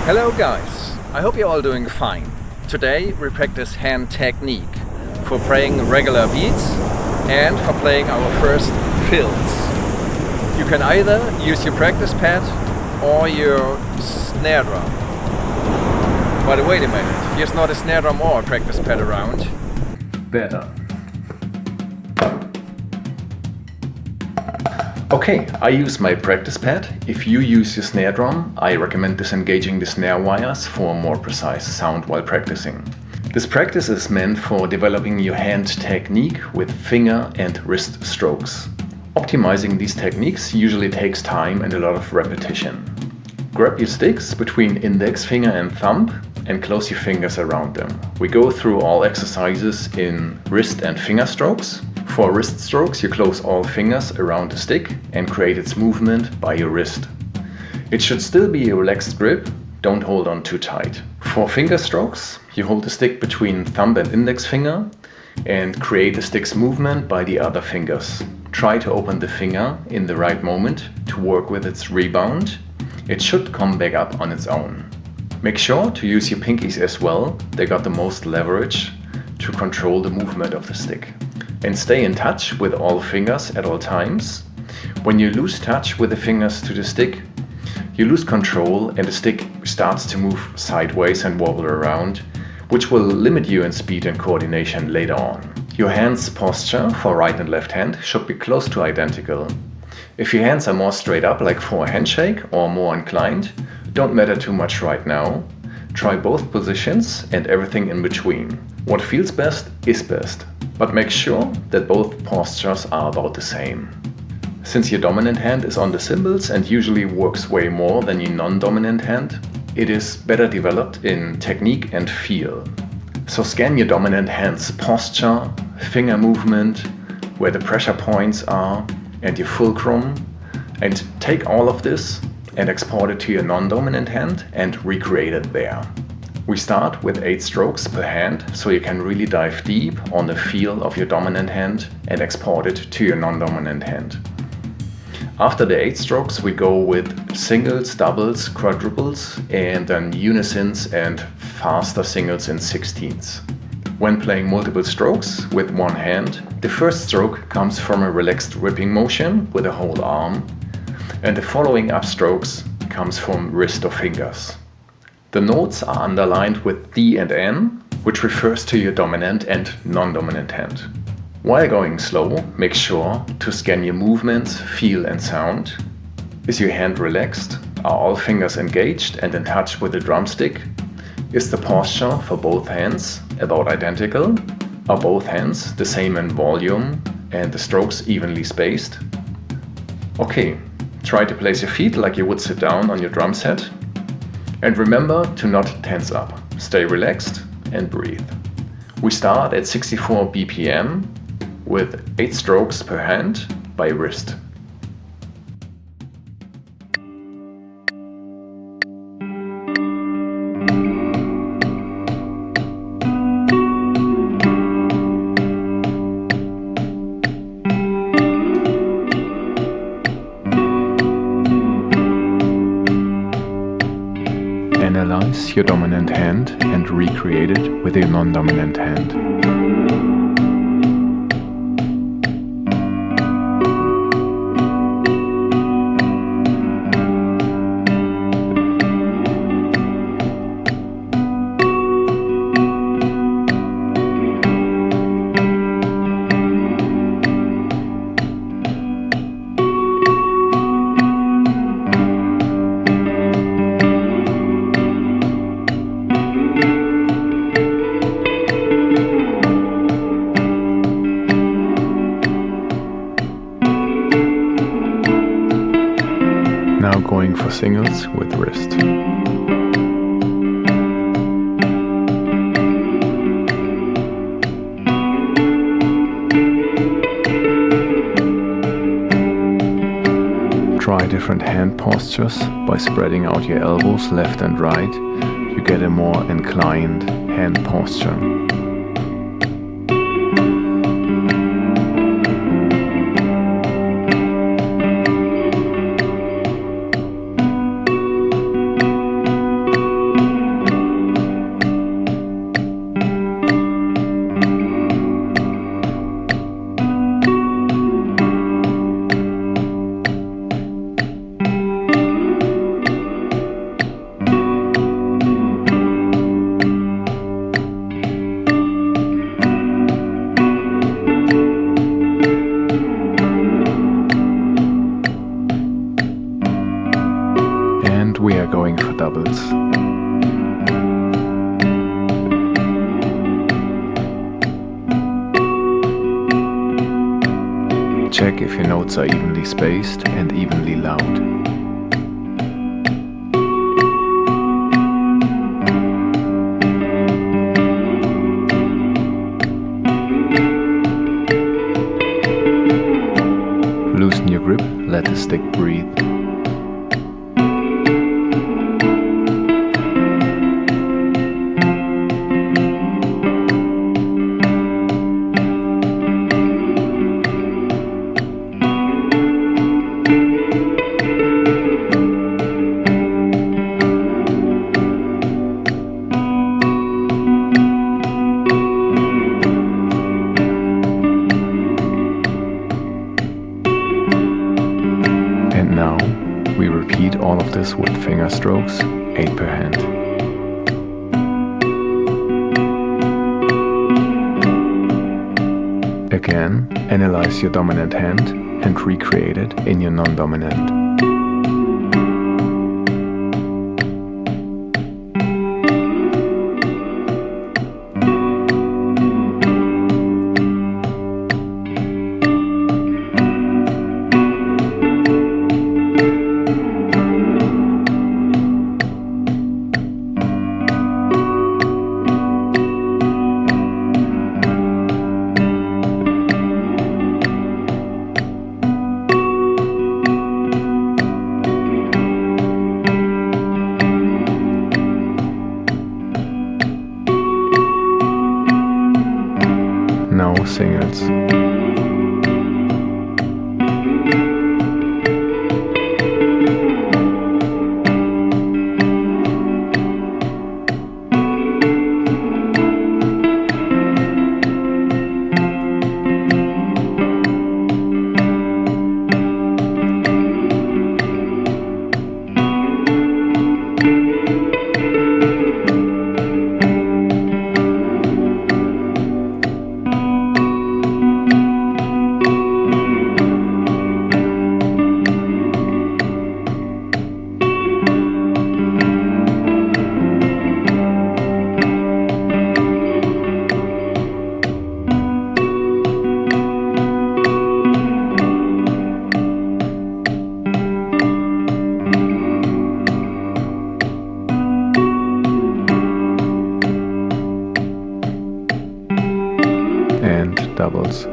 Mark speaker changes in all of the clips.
Speaker 1: Hello guys, I hope you're all doing fine. Today we practice hand technique for playing regular beats and for playing our first fills. You can either use your practice pad or your snare drum. But wait a minute, here's not a snare drum or a practice pad around. Better. Okay, I use my practice pad. If you use your snare drum, I recommend disengaging the snare wires for more precise sound while practicing. This practice is meant for developing your hand technique with finger and wrist strokes. Optimizing these techniques usually takes time and a lot of repetition. Grab your sticks between index finger and thumb and close your fingers around them. We go through all exercises in wrist and finger strokes. For wrist strokes, you close all fingers around the stick and create its movement by your wrist. It should still be a relaxed grip, don't hold on too tight. For finger strokes, you hold the stick between thumb and index finger and create the stick's movement by the other fingers. Try to open the finger in the right moment to work with its rebound. It should come back up on its own. Make sure to use your pinkies as well, they got the most leverage to control the movement of the stick. And stay in touch with all fingers at all times. When you lose touch with the fingers to the stick, you lose control and the stick starts to move sideways and wobble around, which will limit you in speed and coordination later on. Your hands' posture for right and left hand should be close to identical. If your hands are more straight up like for a handshake or more inclined, don't matter too much right now. Try both positions and everything in between. What feels best is best, but make sure that both postures are about the same. Since your dominant hand is on the cymbals and usually works way more than your non-dominant hand, it is better developed in technique and feel. So scan your dominant hand's posture, finger movement, where the pressure points are, and your fulcrum, and take all of this and export it to your non-dominant hand and recreate it there. We start with 8 strokes per hand, so you can really dive deep on the feel of your dominant hand and export it to your non-dominant hand. After the 8 strokes, we go with singles, doubles, quadruples, and then unisons and faster singles in 16ths. When playing multiple strokes with one hand, the first stroke comes from a relaxed ripping motion with a whole arm, and the following upstrokes comes from wrist or fingers. The notes are underlined with D and N, which refers to your dominant and non-dominant hand. While going slow, make sure to scan your movements, feel and sound. Is your hand relaxed? Are all fingers engaged and in touch with the drumstick? Is the posture for both hands about identical? Are both hands the same in volume and the strokes evenly spaced? Okay, try to place your feet like you would sit down on your drum set. And remember to not tense up. Stay relaxed and breathe. We start at 64 BPM with 8 strokes per hand by wrist. Analyze your dominant hand and recreate it with your non-dominant hand. Now going for singles with wrist. Try different hand postures by spreading out your elbows left and right. You get a more inclined hand posture. And we are going for doubles. Check if your notes are evenly spaced and evenly loud. Loosen your grip, let the stick breathe. And now we repeat all of this with finger strokes, 8 per hand. Again, analyze your dominant hand and recreate it in your non-dominant. Now singles. And doubles.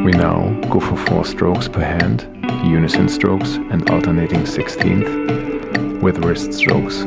Speaker 1: We now go for 4 strokes per hand, unison strokes and alternating 16th with wrist strokes.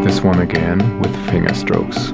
Speaker 1: This one again with finger strokes.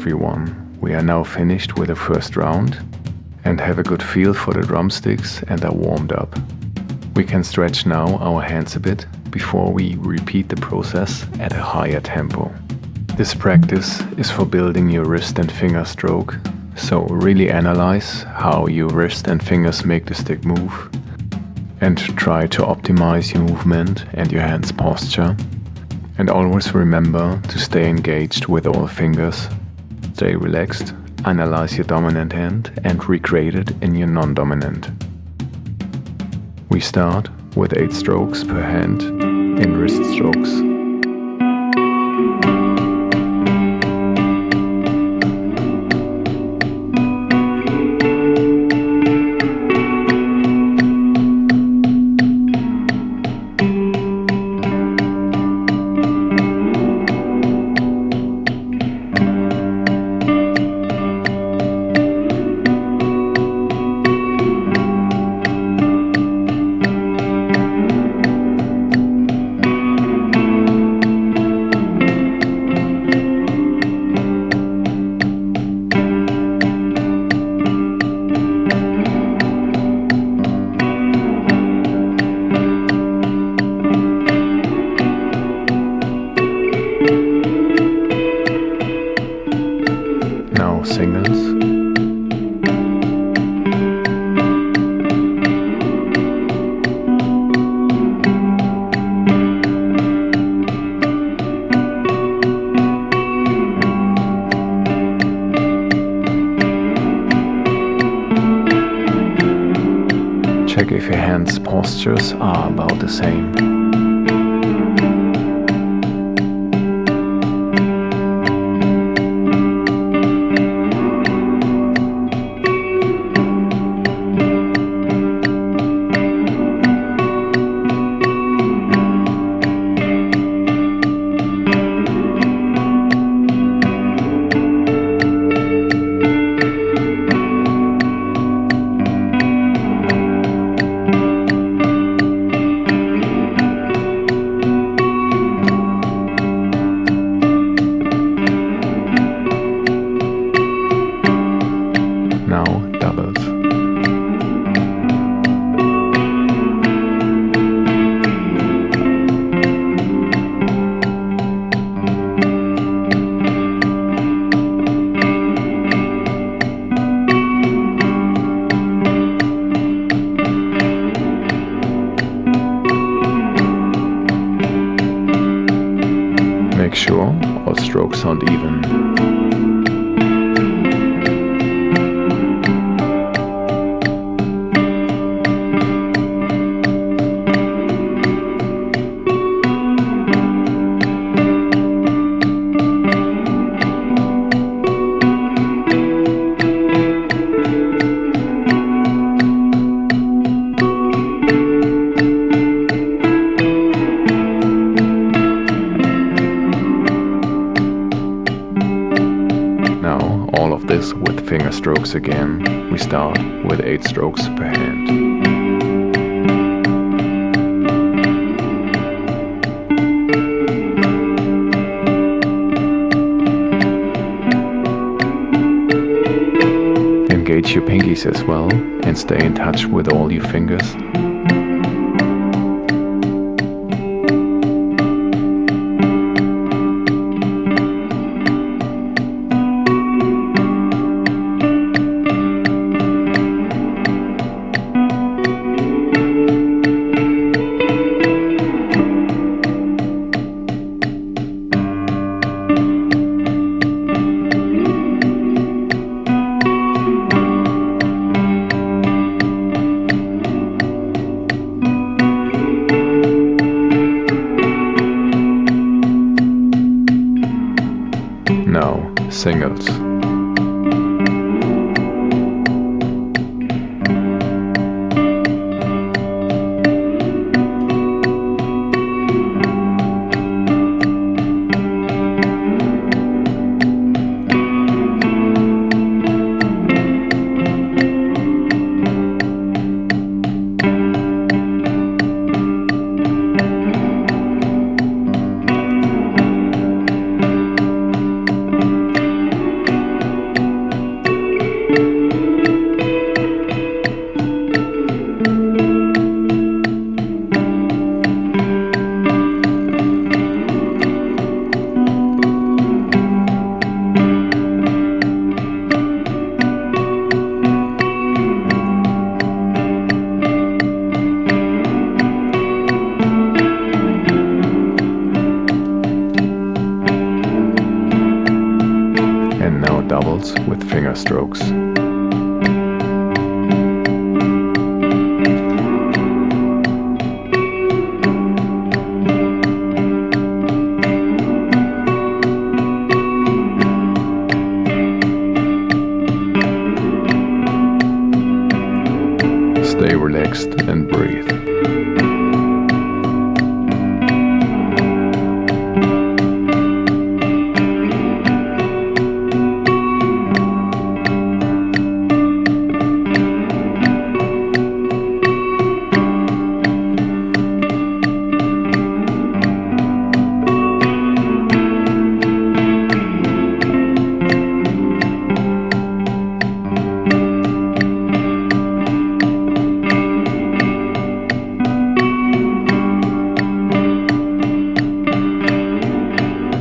Speaker 1: everyone. We are now finished with the first round and have a good feel for the drumsticks and are warmed up. We can stretch now our hands a bit before we repeat the process at a higher tempo. This practice is for building your wrist and finger stroke, so really analyze how your wrist and fingers make the stick move and try to optimize your movement and your hands posture. And always remember to stay engaged with all fingers. Stay relaxed, analyze your dominant hand and recreate it in your non-dominant. We start with 8 strokes per hand in wrist strokes. Singles. Check if your hands' postures are about the same. Make sure all strokes sound even. All of this with finger strokes again. We start with 8 strokes per hand. Engage your pinkies as well and stay in touch with all your fingers. Now, singles. Stay relaxed and breathe.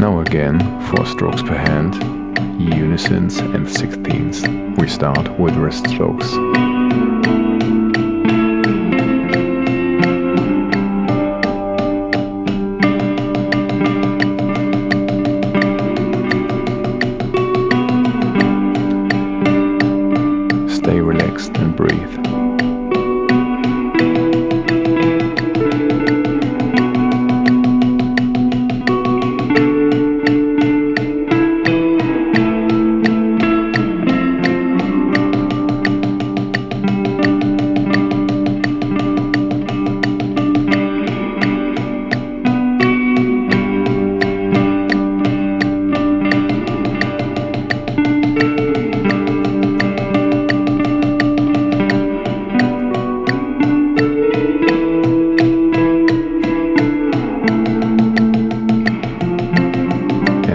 Speaker 1: Now again, 4 strokes per hand, unisons and 16ths. We start with wrist strokes. Stay relaxed and breathe.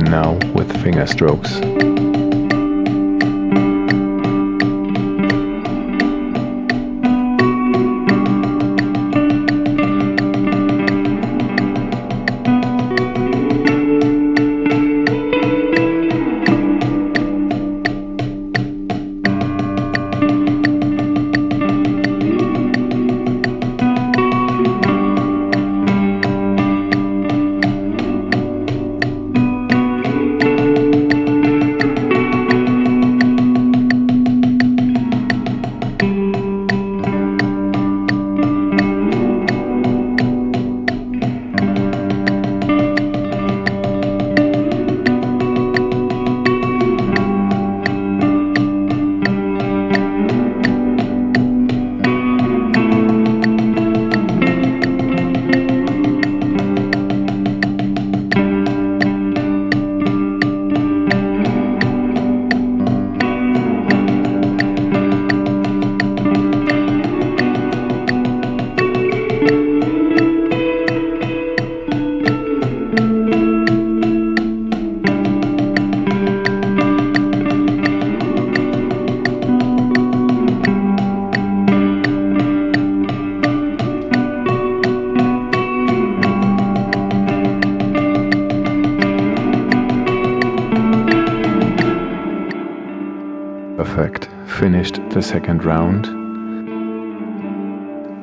Speaker 1: Now with finger strokes. Perfect. Finished the second round.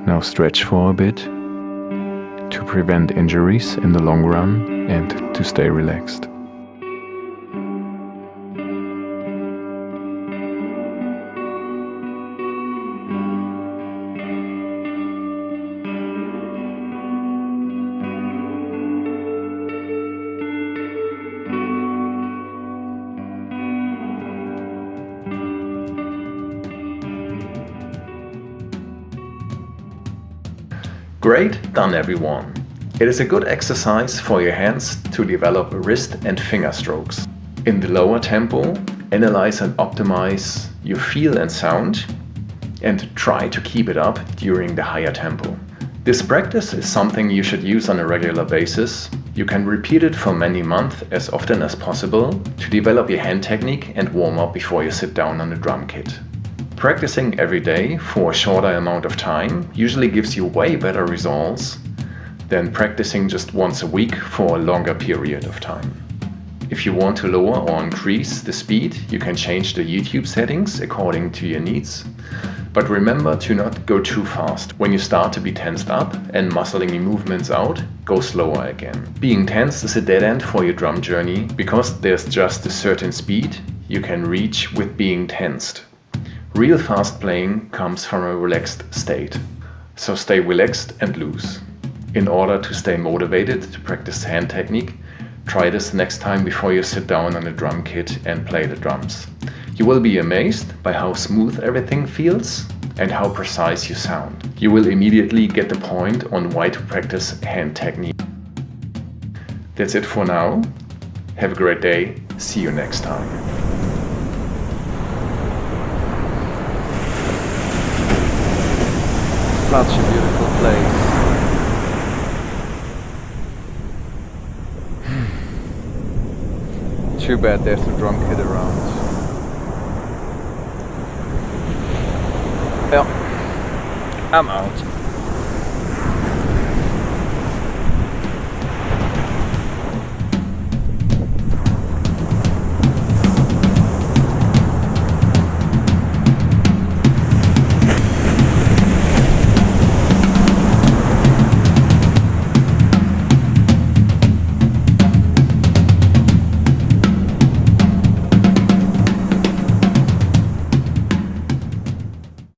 Speaker 1: Now stretch for a bit to prevent injuries in the long run and to stay relaxed.
Speaker 2: Great done, everyone! It is a good exercise for your hands to develop wrist and finger strokes. In the lower tempo, analyze and optimize your feel and sound and try to keep it up during the higher tempo. This practice is something you should use on a regular basis. You can repeat it for many months as often as possible to develop your hand technique and warm up before you sit down on the drum kit. Practicing every day for a shorter amount of time usually gives you way better results than practicing just once a week for a longer period of time. If you want to lower or increase the speed, you can change the YouTube settings according to your needs. But remember to not go too fast. When you start to be tensed up and muscling your movements out, go slower again. Being tense is a dead end for your drum journey because there's just a certain speed you can reach with being tensed. Real fast playing comes from a relaxed state. So stay relaxed and loose. In order to stay motivated to practice hand technique, try this next time before you sit down on a drum kit and play the drums.
Speaker 1: You will be amazed by how smooth everything feels and how precise you sound. You will immediately get the point on why to practice hand technique. That's it for now. Have a great day. See you next time.
Speaker 3: Such a beautiful place. Too bad there's a drum kit around. Yeah, I'm out.